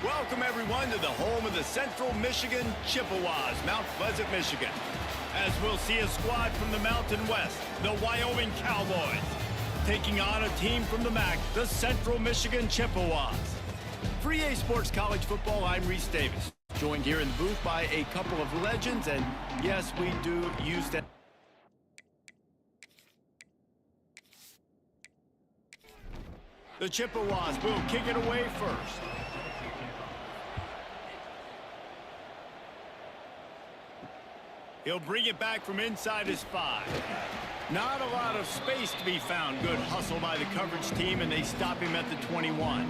Welcome, everyone, to the home of the Central Michigan Chippewas, Mount Pleasant, Michigan. As we'll see a squad from the Mountain West, the Wyoming Cowboys, taking on a team from the MAC, the Central Michigan Chippewas. For EA Sports College Football, I'm Reese Davis, joined here in the booth by a couple of legends, and yes, we do use that. The Chippewas will kick it away first. He'll bring it back from inside his 5. Not a lot of space to be found. Good hustle by the coverage team, and they stop him at the 21.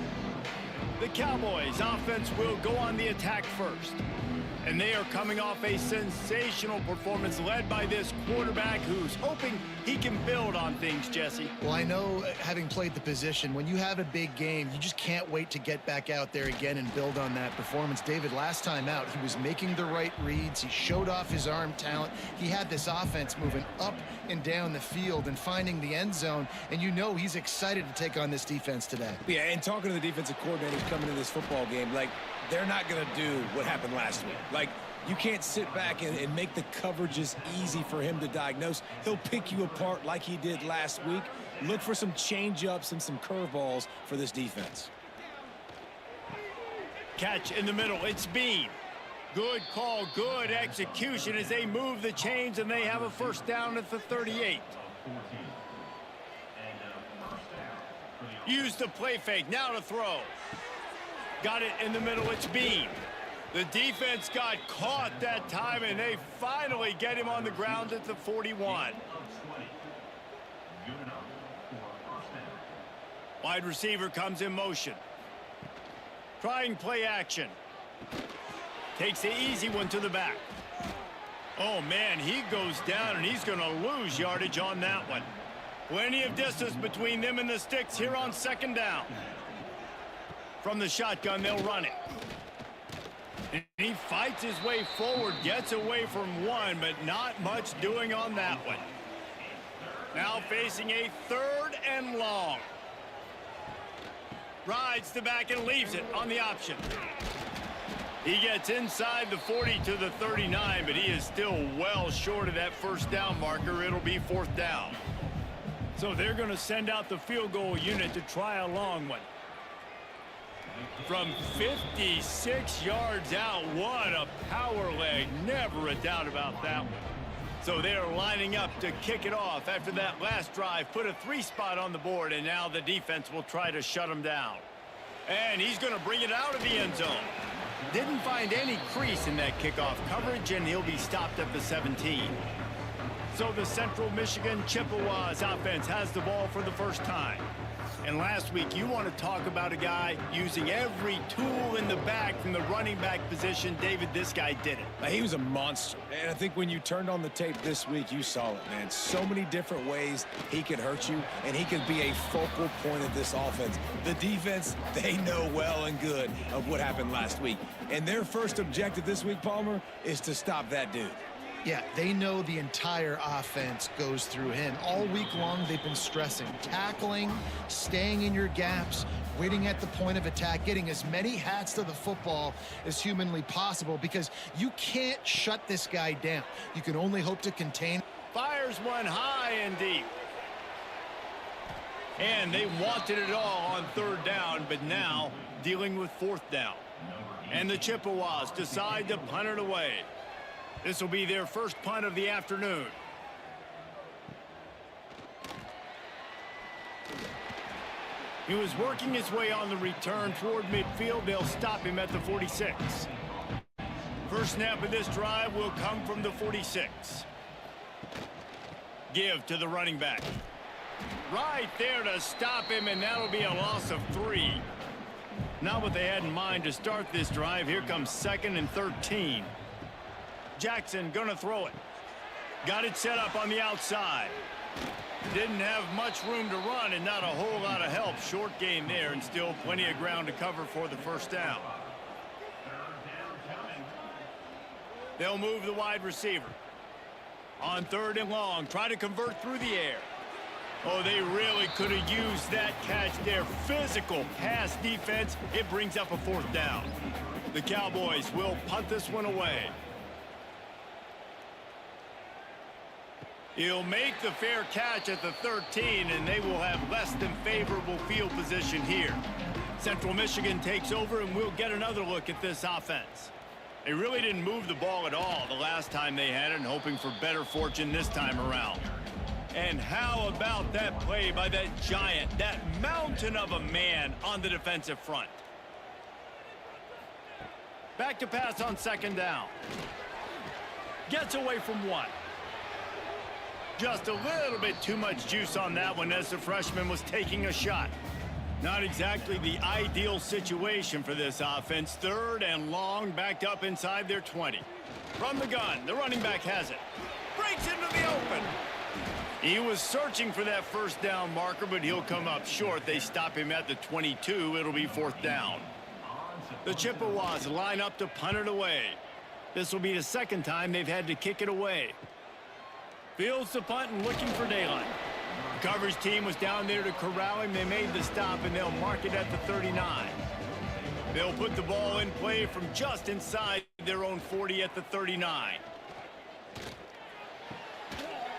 The Cowboys offense will go on the attack first. And they are coming off a sensational performance led by this quarterback who's hoping he can build on things, Jesse. Well, I know, having played the position, when you have a big game, you just can't wait to get back out there again and build on that performance. David, last time out, he was making the right reads. He showed off his arm talent. He had this offense moving up and down the field and finding the end zone. And you know he's excited to take on this defense today. Yeah, and talking to the defensive coordinators coming into this football game, like, they're not going to do what happened last week. Like, you can't sit back and make the coverages easy for him to diagnose. He'll pick you apart like he did last week. Look for some change-ups and some curveballs for this defense. Catch in the middle. It's Bean. Good call, good execution as they move the chains, and they have a first down at the 38. Use the play fake. Now to throw. Got it in the middle. It's Bean. The defense got caught that time, and they finally get him on the ground at the 41. Wide receiver comes in motion. Trying play action. Takes the easy one to the back. Oh, man, he goes down, and he's going to lose yardage on that one. Plenty of distance between them and the sticks here on second down. From the shotgun, they'll run it. And he fights his way forward, gets away from one, but not much doing on that one. Now facing a 3rd and long. Rides the back and leaves it on the option. He gets inside the 40 to the 39, but he is still well short of that first down marker. It'll be 4th down. So they're going to send out the field goal unit to try a long one. From 56 yards out, what a power leg. Never a doubt about that one. So they're lining up to kick it off after that last drive. Put a 3 spot on the board, and now the defense will try to shut him down. And he's going to bring it out of the end zone. Didn't find any crease in that kickoff coverage, and he'll be stopped at the 17. So the Central Michigan Chippewas offense has the ball for the first time. And last week, you want to talk about a guy using every tool in the bag from the running back position. David, this guy did it. He was a monster. And I think when you turned on the tape this week, you saw it, man. So many different ways he could hurt you, and he could be a focal point of this offense. The defense, they know well and good of what happened last week. And their first objective this week, Palmer, is to stop that dude. Yeah, they know the entire offense goes through him. All week long, they've been stressing, tackling, staying in your gaps, waiting at the point of attack, getting as many hats to the football as humanly possible because you can't shut this guy down. You can only hope to contain. Fires one high and deep. And they wanted it all on 3rd down, but now dealing with 4th down. And the Chippewas decide to punt it away. This will be their first punt of the afternoon. He was working his way on the return toward midfield. They'll stop him at the 46. First snap of this drive will come from the 46. Give to the running back. Right there to stop him, and that'll be a loss of 3. Not what they had in mind to start this drive. Here comes 2nd and 13. Jackson gonna throw it. Got it set up on the outside. Didn't have much room to run and not a whole lot of help. Short game there and still plenty of ground to cover for the first down. They'll move the wide receiver. On 3rd and long, try to convert through the air. Oh, they really could have used that catch there. Physical pass defense. It brings up a 4th down. The Cowboys will punt this one away. He'll make the fair catch at the 13, and they will have less than favorable field position here. Central Michigan takes over, and we'll get another look at this offense. They really didn't move the ball at all the last time they had it, and hoping for better fortune this time around. And how about that play by that giant, that mountain of a man on the defensive front? Back to pass on 2nd down. Gets away from 1. Just a little bit too much juice on that one as the freshman was taking a shot. Not exactly the ideal situation for this offense. 3rd and long, backed up inside their 20. From the gun, the running back has it. Breaks into the open. He was searching for that 1st down marker, but he'll come up short. They stop him at the 22. It'll be 4th down. The Chippewas line up to punt it away. This will be the 2nd time they've had to kick it away. Fields the punt and looking for daylight. The coverage team was down there to corral him. They made the stop, and they'll mark it at the 39. They'll put the ball in play from just inside their own 40 at the 39.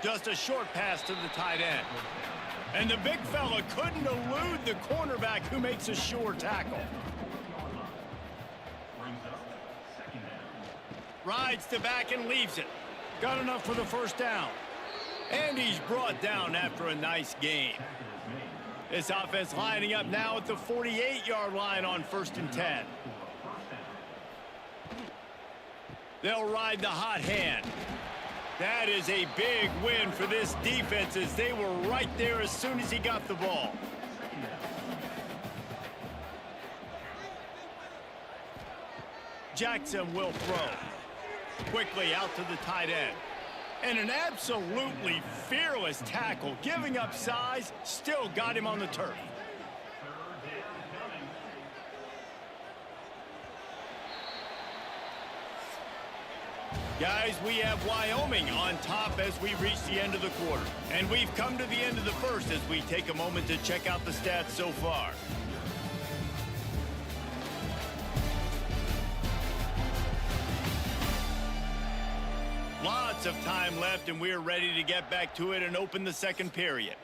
Just a short pass to the tight end. And the big fella couldn't elude the cornerback who makes a sure tackle. Rides to back and leaves it. Got enough for the 1st down. And he's brought down after a nice gain. This offense lining up now at the 48-yard line on 1st and 10. They'll ride the hot hand. That is a big win for this defense as they were right there as soon as he got the ball. Jackson will throw. Quickly out to the tight end. And an absolutely fearless tackle, giving up size, still got him on the turf. Guys, we have Wyoming on top as we reach the end of the quarter. And we've come to the end of the 1st as we take a moment to check out the stats so far. Lots of time left, and we're ready to get back to it and open the 2nd period.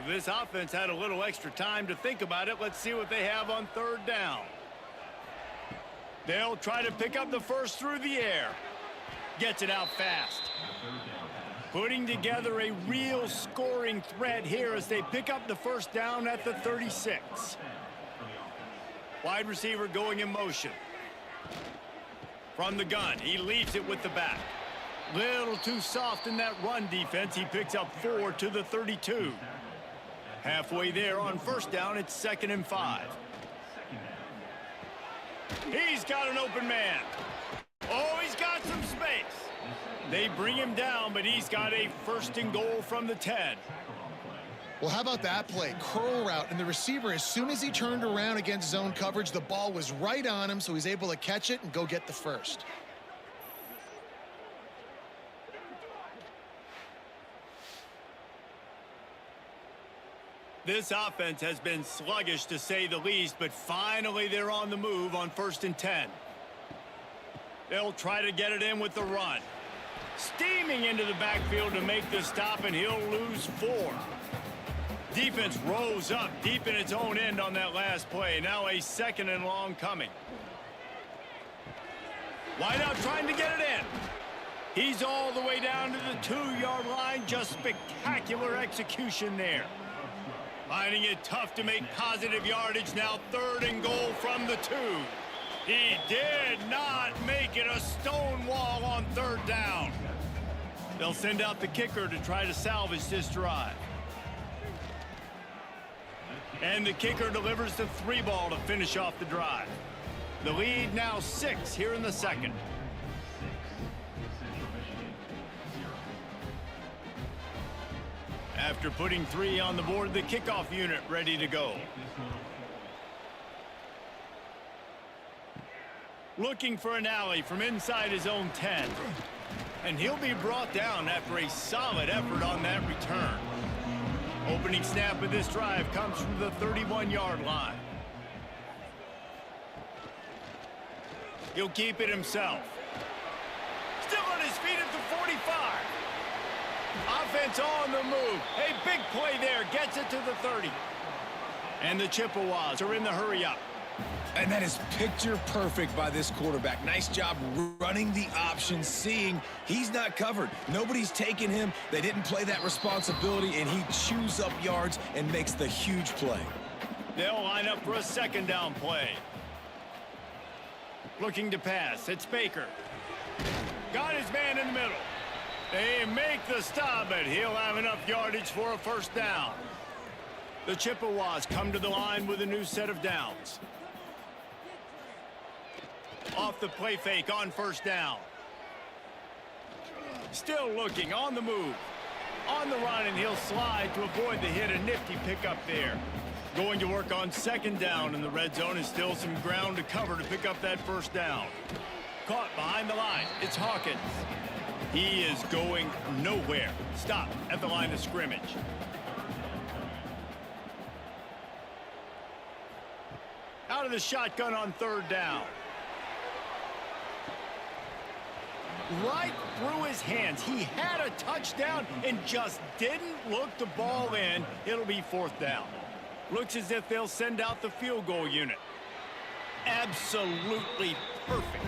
If this offense had a little extra time to think about it, let's see what they have on 3rd down. They'll try to pick up the 1st through the air. Gets it out fast. Putting together a real scoring threat here as they pick up the 1st down at the 36. Wide receiver going in motion. From the gun, he leaves it with the back. Little too soft in that run defense. He picks up 4 to the 32. Halfway there on 1st down, it's 2nd and 5. He's got an open man. Oh, he's got some space. They bring him down, but he's got a 1st and goal from the 10. Well, how about that play? Curl route, and the receiver, as soon as he turned around against zone coverage, the ball was right on him, so he's able to catch it and go get the 1st. This offense has been sluggish to say the least, but finally they're on the move on 1st and 10. They'll try to get it in with the run. Steaming into the backfield to make the stop, and he'll lose 4. Defense rose up deep in its own end on that last play. Now a 2nd and long coming. Wideout trying to get it in. He's all the way down to the 2-yard line. Just spectacular execution there. Finding it tough to make positive yardage. Now 3rd and goal from the 2. He did not make it a stone wall on 3rd down. They'll send out the kicker to try to salvage this drive. And the kicker delivers the 3 ball to finish off the drive. The lead now 6 here in the 2nd. After putting 3 on the board, the kickoff unit ready to go. Looking for an alley from inside his own 10. And he'll be brought down after a solid effort on that return. Opening snap of this drive comes from the 31-yard line. He'll keep it himself. Still on his feet at the 45. Offense on the move. A big play there. Gets it to the 30. And the Chippewas are in the hurry-up. And that is picture perfect by this quarterback. Nice job running the option, seeing he's not covered. Nobody's taking him. They didn't play that responsibility, and he chews up yards and makes the huge play. They'll line up for a second down play. Looking to pass. It's Baker. Got his man in the middle. They make the stop, but he'll have enough yardage for a first down. The Chippewas come to the line with a new set of downs. Off the play fake on first down. Still looking on the move. On the run, and he'll slide to avoid the hit. A nifty pickup there. Going to work on second down in the red zone, and still some ground to cover to pick up that first down. Caught behind the line. It's Hawkins. He is going nowhere. Stop at the line of scrimmage. Out of the shotgun on third down. Right through his hands. He had a touchdown and just didn't look the ball in. It'll be fourth down. Looks as if they'll send out the field goal unit. Absolutely perfect.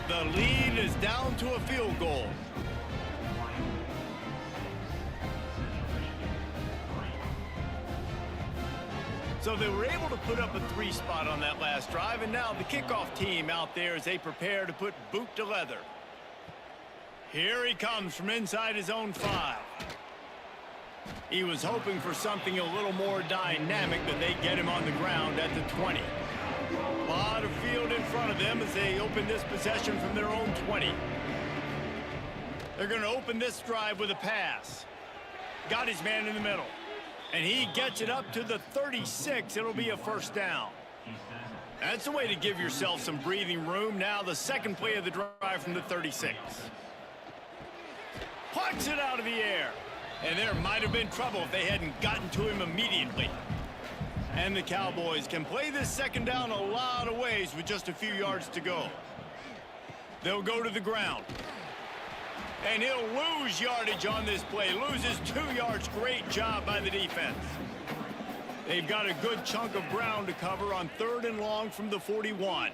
The lead is down to a field goal. So they were able to put up a 3 spot on that last drive, and now the kickoff team out there as they prepare to put boot to leather. Here he comes from inside his own 5. He was hoping for something a little more dynamic, but they get him on the ground at the 20. A lot of field in front of them as they open this possession from their own 20. They're going to open this drive with a pass. Got his man in the middle. And he gets it up to the 36. It'll be a first down. That's a way to give yourself some breathing room. Now the second play of the drive from the 36. Plucks it out of the air. And there might have been trouble if they hadn't gotten to him immediately. And the Cowboys can play this second down a lot of ways with just a few yards to go. They'll go to the ground. And he'll lose yardage on this play. Loses 2 yards. Great job by the defense. They've got a good chunk of ground to cover on third and long from the 41.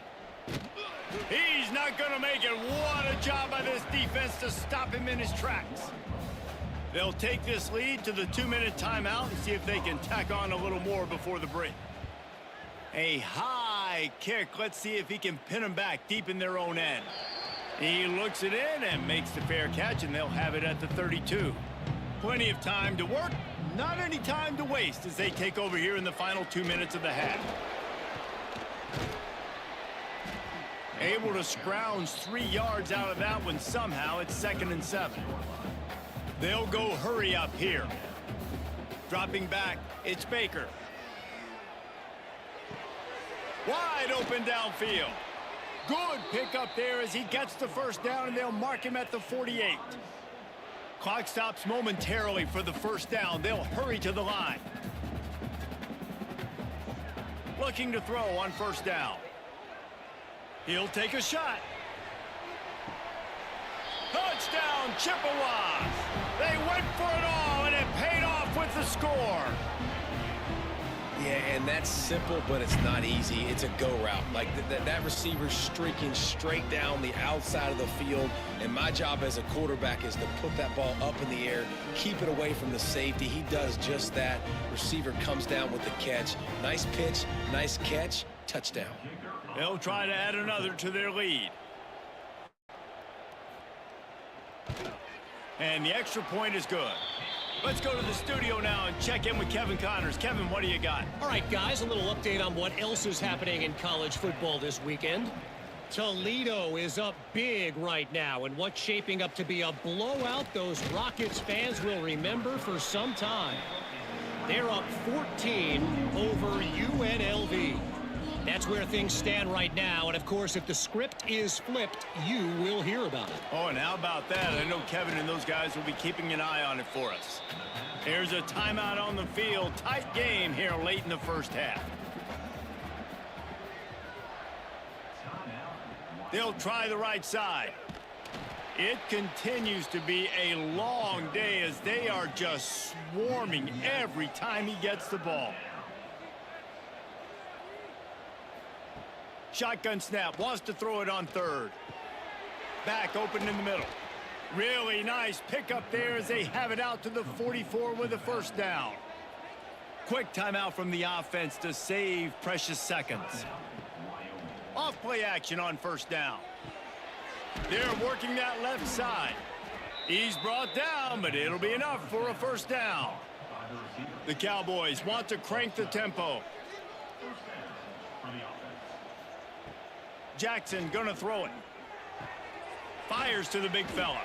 He's not going to make it. What a job by this defense to stop him in his tracks. They'll take this lead to the 2-minute timeout and see if they can tack on a little more before the break. A high kick. Let's see if he can pin them back deep in their own end. He looks it in and makes the fair catch, and they'll have it at the 32. Plenty of time to work, not any time to waste as they take over here in the final 2 minutes of the half. Able to scrounge 3 yards out of that one somehow. It's 2nd and 7. They'll go hurry up here. Dropping back, it's Baker. Wide open downfield. Good pickup there as he gets the first down, and they'll mark him at the 48. Clock stops momentarily for the first down. They'll hurry to the line. Looking to throw on first down. He'll take a shot. Touchdown, Chippewas. They went for it all, and it paid off with the score. Yeah, and that's simple, but it's not easy. It's a go route. Like that receiver streaking straight down the outside of the field, and my job as a quarterback is to put that ball up in the air, keep it away from the safety. He does just that. Receiver comes down with the catch. Nice pitch, nice catch, touchdown. They'll try to add another to their lead. And the extra point is good. Let's go to the studio now and check in with Kevin Connors. Kevin, what do you got? All right, guys, a little update on what else is happening in college football this weekend. Toledo is up big right now, and what's shaping up to be a blowout those Rockets fans will remember for some time. They're up 14 over UNLV. That's where things stand right now, and of course, if the script is flipped, you will hear about it. Oh, and how about that? I know Kevin and those guys will be keeping an eye on it for us. There's a timeout on the field. Tight game here late in the first half. They'll try the right side. It continues to be a long day as they are just swarming every time he gets the ball. Shotgun snap, wants to throw it on third. Back open in the middle. Really nice pickup there as they have it out to the 44 with a first down. Quick timeout from the offense to save precious seconds. Off play action on first down. They're working that left side. He's brought down, but it'll be enough for a first down. The Cowboys want to crank the tempo. Jackson gonna throw it. Fires to the big fella.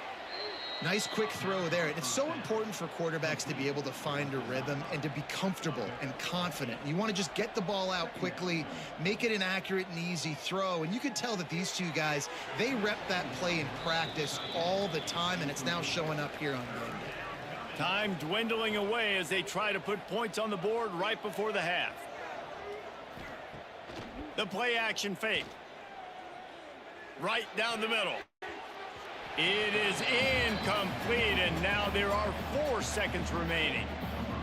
Nice quick throw there. And it's so important for quarterbacks to be able to find a rhythm and to be comfortable and confident. You want to just get the ball out quickly, make it an accurate and easy throw. And you can tell that these two guys, they rep that play in practice all the time, and it's now showing up here on game day. Time dwindling away as they try to put points on the board right before the half. The play action fake. Right down the middle. It is incomplete, and now there are 4 seconds remaining.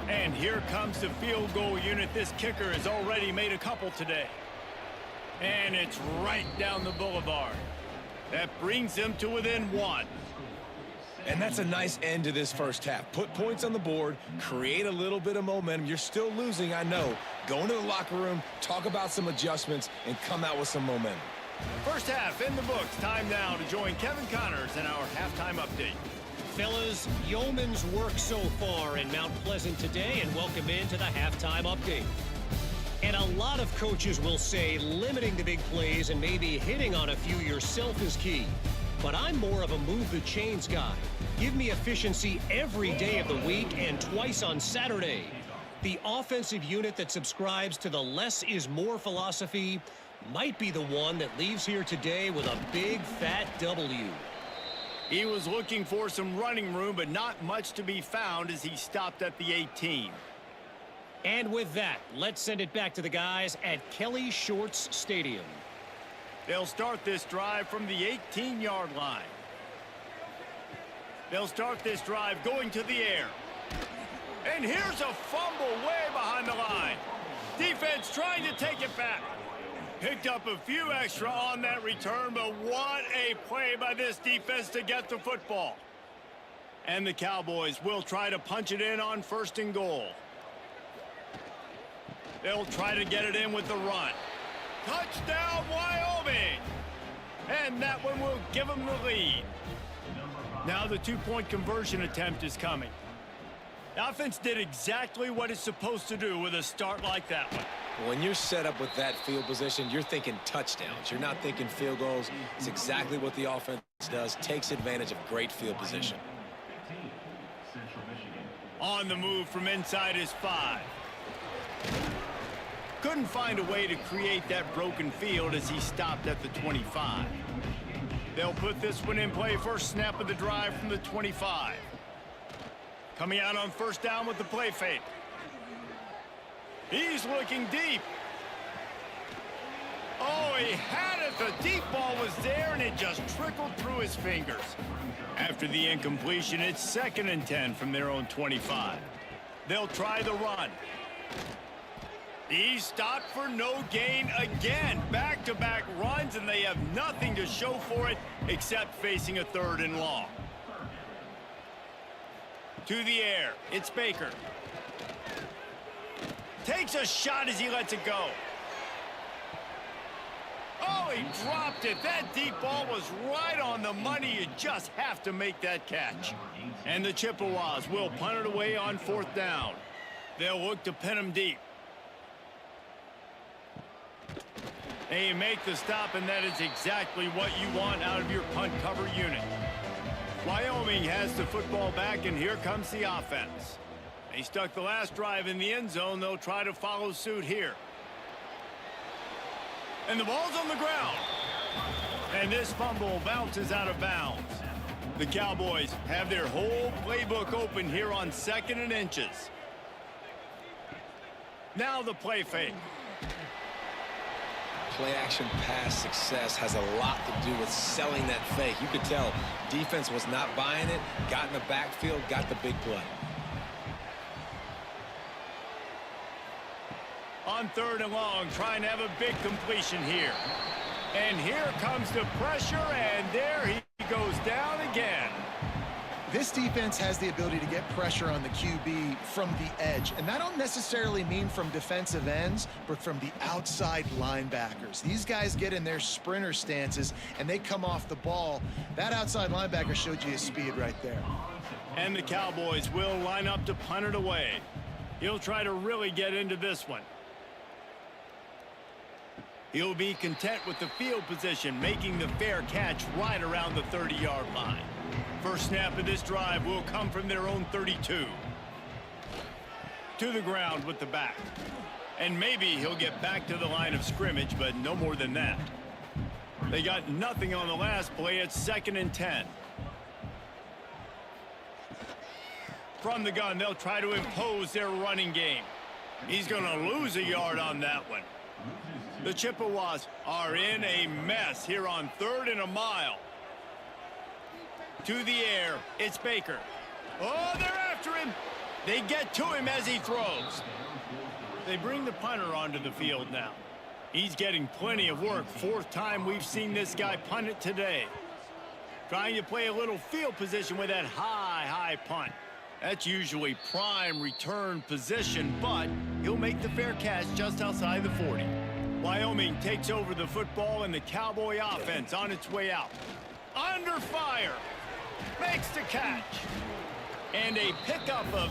And here comes the field goal unit. This kicker has already made a couple today. And it's right down the boulevard. That brings them to within 1. And that's a nice end to this first half. Put points on the board, create a little bit of momentum. You're still losing, I know. Go into the locker room, talk about some adjustments, and come out with some momentum. First half in the books. Time now to join Kevin Connors in our halftime update. Fellas, yeoman's work so far in Mount Pleasant today, and welcome into the halftime update. And a lot of coaches will say limiting the big plays and maybe hitting on a few yourself is key. But I'm more of a move the chains guy. Give me efficiency every day of the week and twice on Saturday. The offensive unit that subscribes to the less is more philosophy might be the one that leaves here today with a big fat W. He was looking for some running room, but not much to be found as he stopped at the 18. And with that, let's send it back to the guys at Kelly Shorts Stadium. They'll start this drive from the 18-yard line. They'll start this drive going to the air. And here's a fumble way behind the line. Defense trying to take it back. Picked up a few extra on that return, but what a play by this defense to get the football. And the Cowboys will try to punch it in on 1st and goal. They'll try to get it in with the run. Touchdown, Wyoming! And that one will give them the lead. Now the 2-point conversion attempt is coming. The offense did exactly what it's supposed to do with a start like that one. When you're set up with that field position, you're thinking touchdowns. You're not thinking field goals. It's exactly what the offense does. Takes advantage of great field position. On the move from inside his 5. Couldn't find a way to create that broken field as he stopped at the 25. They'll put this one in play. First snap of the drive from the 25. Coming out on 1st down with the play fake. He's looking deep. Oh, he had it. The deep ball was there, and it just trickled through his fingers. After the incompletion, it's 2nd and 10 from their own 25. They'll try the run. He stopped for no gain again. Back-to-back runs, and they have nothing to show for it except facing a 3rd and long. To the air. It's Baker. Takes a shot as he lets it go. Oh, he dropped it. That deep ball was right on the money. You just have to make that catch. And the Chippewas will punt it away on 4th down. They'll look to pin him deep. And you make the stop, and that is exactly what you want out of your punt cover unit. Wyoming has the football back, and here comes the offense. They stuck the last drive in the end zone. They'll try to follow suit here. And the ball's on the ground. And this fumble bounces out of bounds. The Cowboys have their whole playbook open here on 2nd and inches. Now the play fake. Play action pass success has a lot to do with selling that fake. You could tell defense was not buying it, got in the backfield, got the big play. On 3rd and long, trying to have a big completion here. And here comes the pressure, and there he goes down again. This defense has the ability to get pressure on the QB from the edge, and that don't necessarily mean from defensive ends, but from the outside linebackers. These guys get in their sprinter stances, and they come off the ball. That outside linebacker showed you his speed right there. And the Cowboys will line up to punt it away. He'll try to really get into this one. He'll be content with the field position, making the fair catch right around the 30-yard line. First snap of this drive will come from their own 32. To the ground with the back. And maybe he'll get back to the line of scrimmage, but no more than that. They got nothing on the last play. It's 2nd and 10. From the gun, they'll try to impose their running game. He's going to lose a yard on that one. The Chippewas are in a mess here on 3rd and a mile. To the air, it's Baker. Oh, they're after him. They get to him as he throws. They bring the punter onto the field now. He's getting plenty of work. 4th time we've seen this guy punt it today. Trying to play a little field position with that high punt. That's usually prime return position, but he'll make the fair catch just outside the 40. Wyoming takes over the football, and the Cowboy offense on its way out. Under fire. Makes the catch. And a pickup of...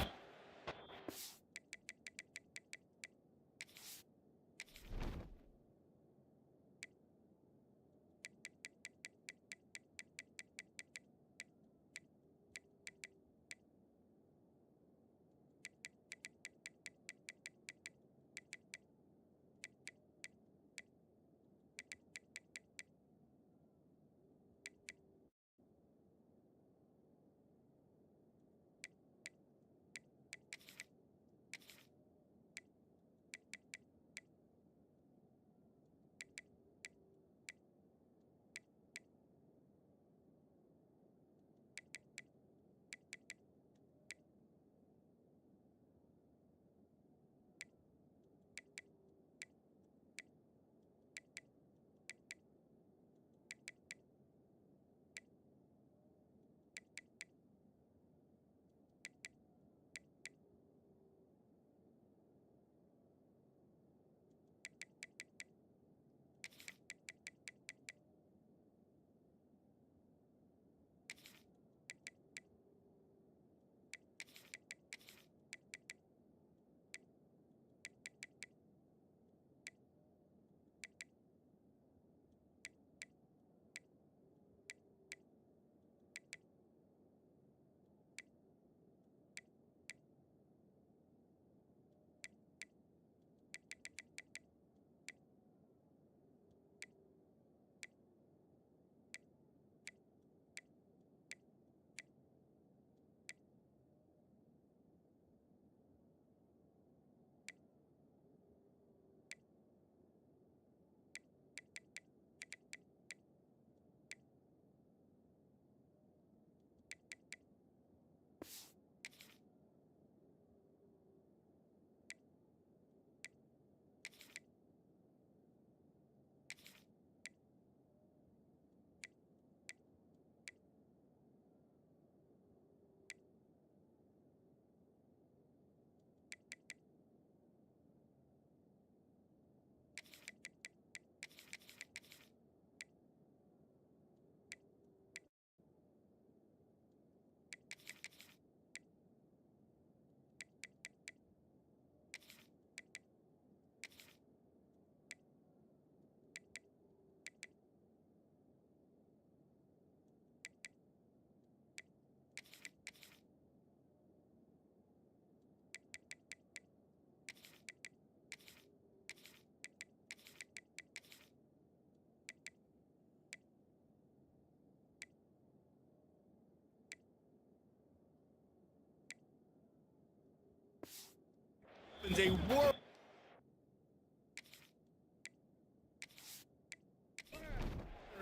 A world.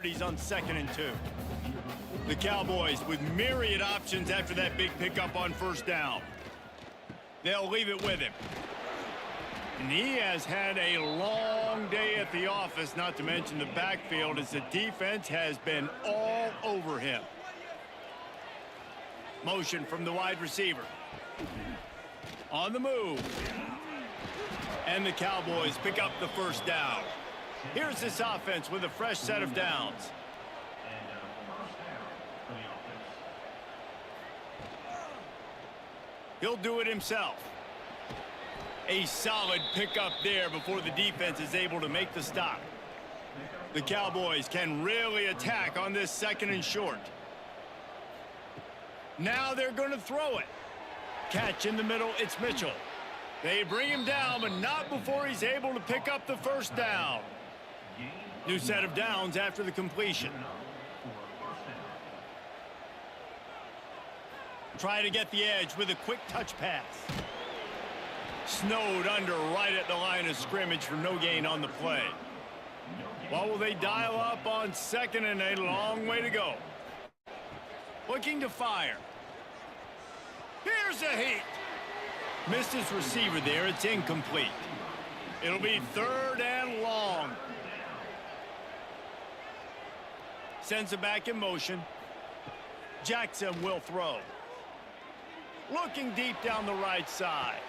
He's on 2nd and 2. The Cowboys with myriad options after that big pickup on 1st down. They'll leave it with him. And he has had a long day at the office, not to mention the backfield, as the defense has been all over him. Motion from the wide receiver. On the move. And the Cowboys pick up the 1st down. Here's this offense with a fresh set of downs. He'll do it himself. A solid pickup there before the defense is able to make the stop. The Cowboys can really attack on this 2nd and short. Now they're going to throw it. Catch in the middle, it's Mitchell. They bring him down, but not before he's able to pick up the 1st down. New set of downs after the completion. Try to get the edge with a quick touch pass. Snowed under right at the line of scrimmage for no gain on the play. What will they dial up on 2nd and a long way to go? Looking to fire. Here's a heat. Missed his receiver there. It's incomplete. It'll be 3rd and long. Sends it back in motion. Jackson will throw. Looking deep down the right side.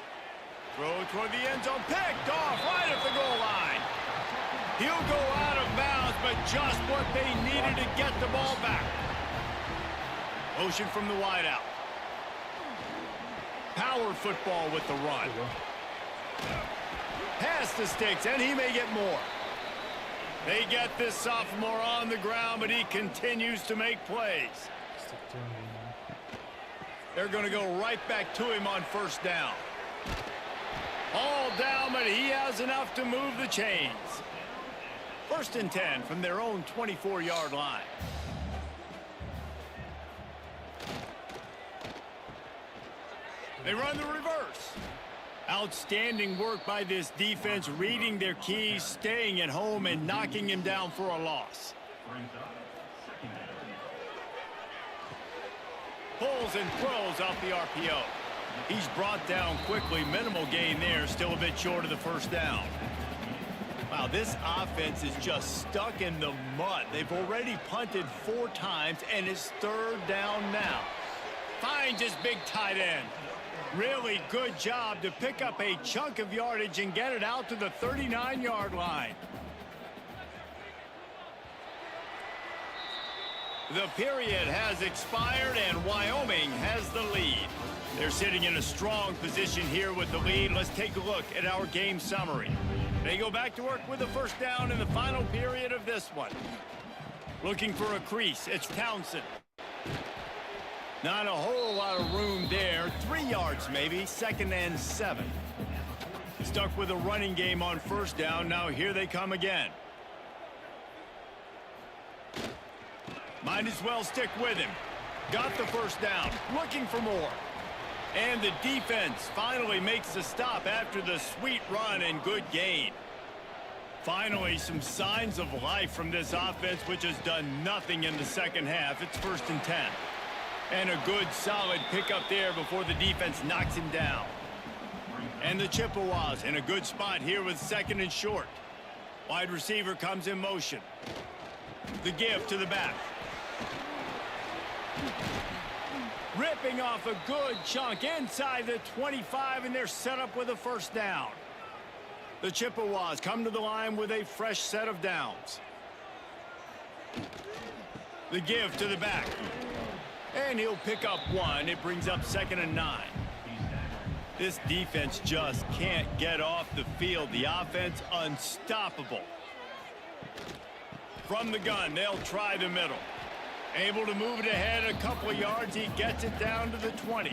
Throw toward the end zone. Picked off right at the goal line. He'll go out of bounds, but just what they needed to get the ball back. Motion from the wideout. Power football with the run. Pass the sticks, and he may get more. They get this sophomore on the ground, but he continues to make plays. They're going to go right back to him on 1st down. All down, but he has enough to move the chains. 1st and 10 from their own 24-yard line. They run the reverse. Outstanding work by this defense, reading their keys, staying at home, and knocking him down for a loss. Pulls and throws off the RPO. He's brought down quickly. Minimal gain there, still a bit short of the 1st down. Wow, this offense is just stuck in the mud. They've already punted 4 times, and it's 3rd down now. Finds his big tight end. Really good job to pick up a chunk of yardage and get it out to the 39-yard line. The period has expired, and Wyoming has the lead. They're sitting in a strong position here with the lead. Let's take a look at our game summary. They go back to work with the 1st down in the final period of this one. Looking for a crease, it's Townsend. Not a whole lot of room there. 3 yards maybe, 2nd and 7. Stuck with a running game on 1st down. Now here they come again. Might as well stick with him. Got the 1st down. Looking for more. And the defense finally makes the stop after the sweet run and good gain. Finally, some signs of life from this offense, which has done nothing in the 2nd half. It's 1st and 10. And a good, solid pickup there before the defense knocks him down. And the Chippewas in a good spot here with 2nd and short. Wide receiver comes in motion. The give to the back. Ripping off a good chunk inside the 25, and they're set up with a 1st down. The Chippewas come to the line with a fresh set of downs. The give to the back. And he'll pick up 1. It brings up 2nd and 9. This defense just can't get off the field. The offense unstoppable. From the gun, they'll try the middle. Able to move it ahead a couple of yards. He gets it down to the 20.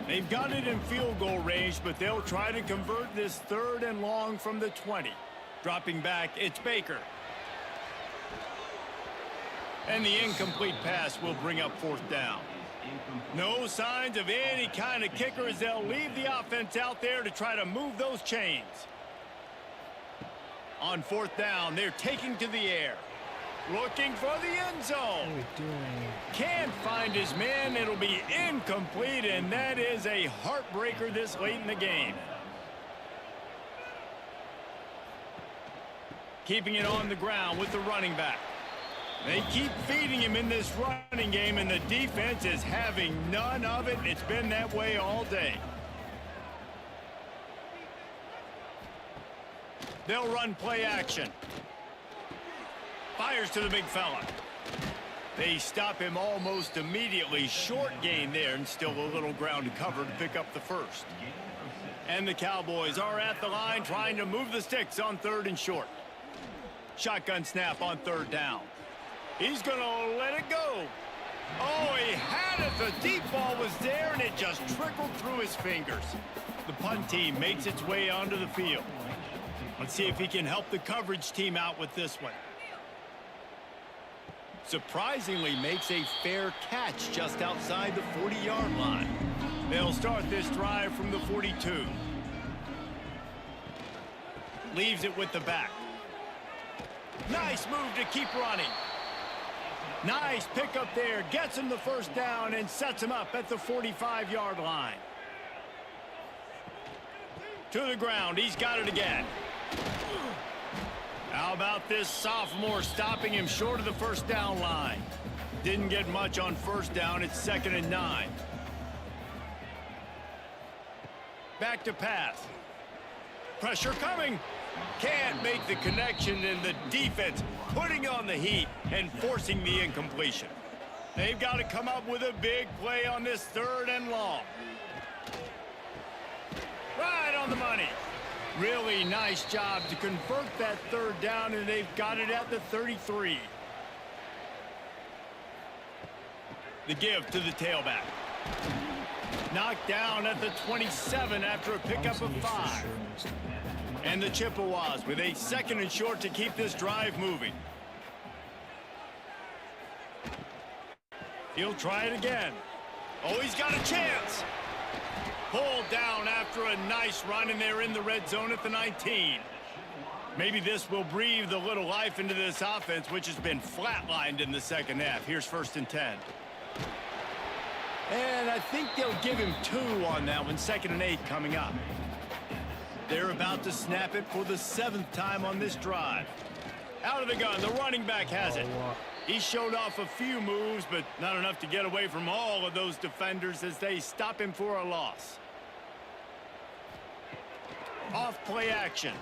They've got it in field goal range, but they'll try to convert this 3rd and long from the 20. Dropping back, it's Baker. And the incomplete pass will bring up 4th down. No signs of any kind of kicker as they'll leave the offense out there to try to move those chains. On fourth down, they're taking to the air. Looking for the end zone. Can't find his man. It'll be incomplete, and that is a heartbreaker this late in the game. Keeping it on the ground with the running back. They keep feeding him in this running game, and the defense is having none of it. It's been that way all day. They'll run play action. Fires to the big fella. They stop him almost immediately. Short gain there, and still a little ground to cover to pick up the first. And the Cowboys are at the line trying to move the sticks on third and short. Shotgun snap on third down. He's going to let it go. Oh, he had it. The deep ball was there, and it just trickled through his fingers. The punt team makes its way onto the field. Let's see if he can help the coverage team out with this one. Surprisingly makes a fair catch just outside the 40-yard line. They'll start this drive from the 42. Leaves it with the back. Nice move to keep running. Nice pickup there. Gets him the first down and sets him up at the 45-yard line. To the ground. He's got it again. How about this sophomore stopping him short of the first down line? Didn't get much on first down. It's 2nd and 9. Back to pass. Pressure coming. Can't make the connection, and the defense putting on the heat and forcing the incompletion. They've got to come up with a big play on this 3rd and long. Right on the money. Really nice job to convert that 3rd down, and they've got it at the 33. The give to the tailback. Knocked down at the 27 after a pickup of 5. And the Chippewas with a 2nd and short to keep this drive moving. He'll try it again. Oh, he's got a chance. Pulled down after a nice run, and they're in the red zone at the 19. Maybe this will breathe a little life into this offense, which has been flatlined in the second half. Here's 1st and 10. And I think they'll give him 2 on that one. 2nd and 8 coming up. They're about to snap it for the 7th time on this drive. Out of the gun, the running back has it. He showed off a few moves, but not enough to get away from all of those defenders as they stop him for a loss. Off play action.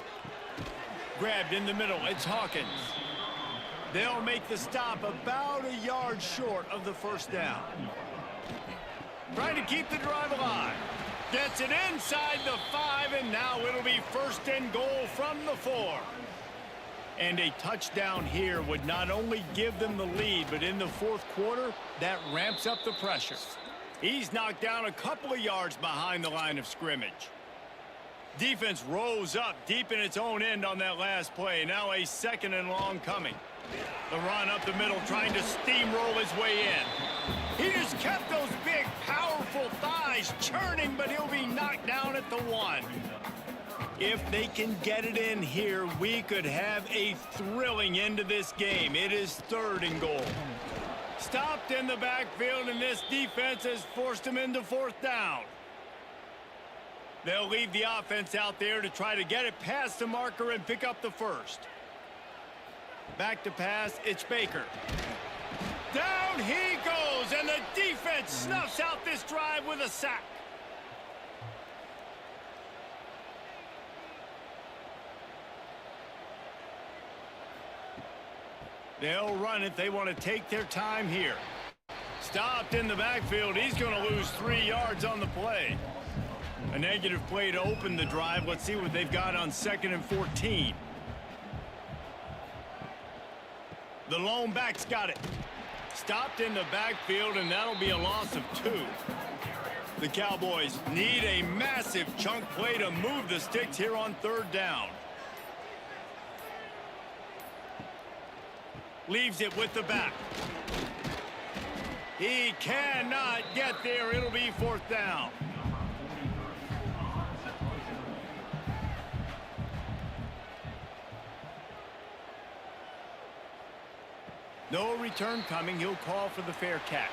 Grabbed in the middle. It's Hawkins. They'll make the stop about a yard short of the first down. Trying to keep the drive alive. Gets it inside the 5, and now it'll be 1st and goal from the 4. And a touchdown here would not only give them the lead, but in the 4th quarter, that ramps up the pressure. He's knocked down a couple of yards behind the line of scrimmage. Defense rose up deep in its own end on that last play. Now a 2nd and long coming. The run up the middle, trying to steamroll his way in. He just kept those big, powerful thighs churning, but he'll be knocked down at the 1. If they can get it in here, we could have a thrilling end to this game. It is 3rd and goal. Stopped in the backfield, and this defense has forced him into 4th down. They'll leave the offense out there to try to get it past the marker and pick up the first. Back to pass, it's Baker. Down he goes, and the defense snuffs out this drive with a sack. They'll run it. They want to take their time here. Stopped in the backfield. He's going to lose 3 yards on the play. A negative play to open the drive. Let's see what they've got on 2nd and 14. The lone back's got it. Stopped in the backfield, and that'll be a loss of 2. The Cowboys need a massive chunk play to move the sticks here on 3rd down. Leaves it with the back. He cannot get there. It'll be fourth down. No return coming. He'll call for the fair catch.